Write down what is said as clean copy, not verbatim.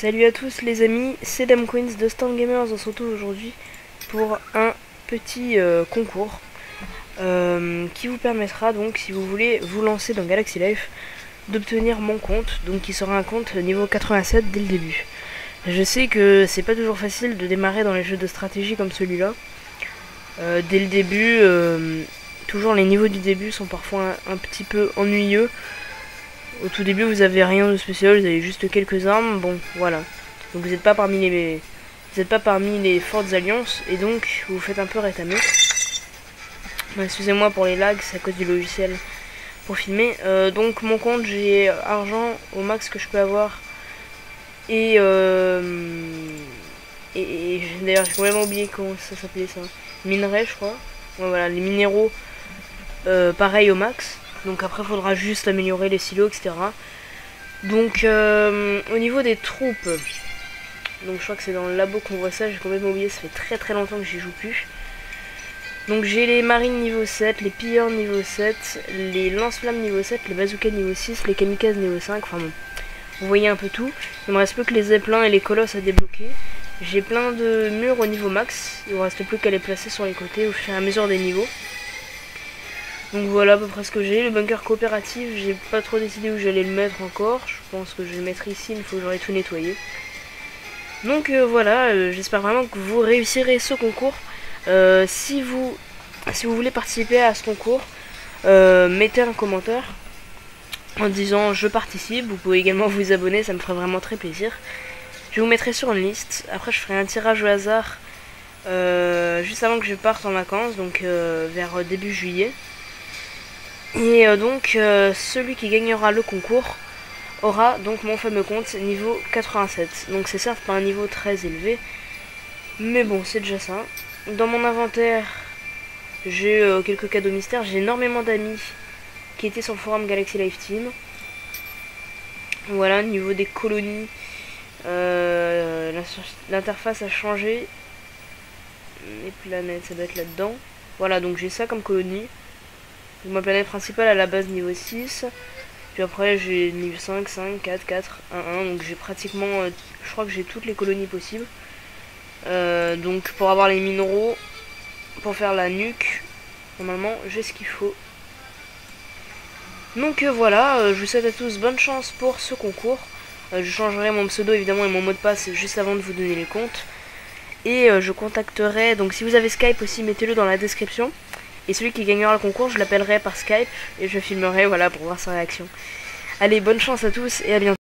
Salut à tous les amis, c'est Dame Queens de Stand Gamers. On se retrouve aujourd'hui pour un petit concours qui vous permettra donc, si vous voulez vous lancer dans Galaxy Life, d'obtenir mon compte, donc qui sera un compte niveau 87 dès le début. Je sais que c'est pas toujours facile de démarrer dans les jeux de stratégie comme celui-là. Dès le début, toujours les niveaux du début sont parfois un petit peu ennuyeux. Au tout début, vous avez rien de spécial, vous avez juste quelques armes. Bon, voilà. Donc vous n'êtes pas parmi les fortes alliances et donc vous vous faites un peu rétamer. Excusez-moi pour les lags, c'est à cause du logiciel pour filmer. Donc mon compte, j'ai argent au max que je peux avoir et d'ailleurs j'ai complètement oublié comment ça s'appelait ça. Minerai, je crois. Ouais, voilà, les minéraux, pareil au max. Donc après il faudra juste améliorer les silos, etc. Donc au niveau des troupes, donc je crois que c'est dans le labo qu'on voit ça, j'ai complètement oublié, ça fait très longtemps que j'y joue plus. Donc j'ai les marines niveau 7, les pilleurs niveau 7, les lance-flammes niveau 7, les bazookas niveau 6, les kamikazes niveau 5, enfin bon, vous voyez un peu tout. Il me reste plus que les zeppelins et les colosses à débloquer. J'ai plein de murs au niveau max, il ne reste plus qu'à les placer sur les côtés au fur et à mesure des niveaux. Donc voilà à peu près ce que j'ai. Le bunker coopératif, j'ai pas trop décidé où j'allais le mettre encore. Je pense que je vais le mettre ici, il faut que j'aurai tout nettoyé. Donc voilà, j'espère vraiment que vous réussirez ce concours. Si vous voulez participer à ce concours, mettez un commentaire en disant je participe. Vous pouvez également vous abonner, ça me ferait vraiment très plaisir. Je vous mettrai sur une liste. Après je ferai un tirage au hasard juste avant que je parte en vacances, donc vers début juillet. Et donc celui qui gagnera le concours aura donc mon fameux compte niveau 87. Donc c'est certes pas un niveau très élevé, mais bon c'est déjà ça. Dans mon inventaire j'ai quelques cadeaux mystères, j'ai énormément d'amis qui étaient sur le forum Galaxy Life Team. Voilà, niveau des colonies, l'interface a changé. Les planètes ça doit être là-dedans. Voilà, donc j'ai ça comme colonie. Donc ma planète principale à la base niveau 6. Puis après j'ai niveau 5, 5, 4, 4, 1, 1. Donc j'ai pratiquement, je crois que j'ai toutes les colonies possibles. Donc pour avoir les minéraux, pour faire la nuque, normalement j'ai ce qu'il faut. Donc voilà, je vous souhaite à tous bonne chance pour ce concours. Je changerai mon pseudo évidemment et mon mot de passe juste avant de vous donner les comptes. Et je contacterai, donc si vous avez Skype aussi, mettez-le dans la description. Et celui qui gagnera le concours, je l'appellerai par Skype et je filmerai, voilà, pour voir sa réaction. Allez, bonne chance à tous et à bientôt.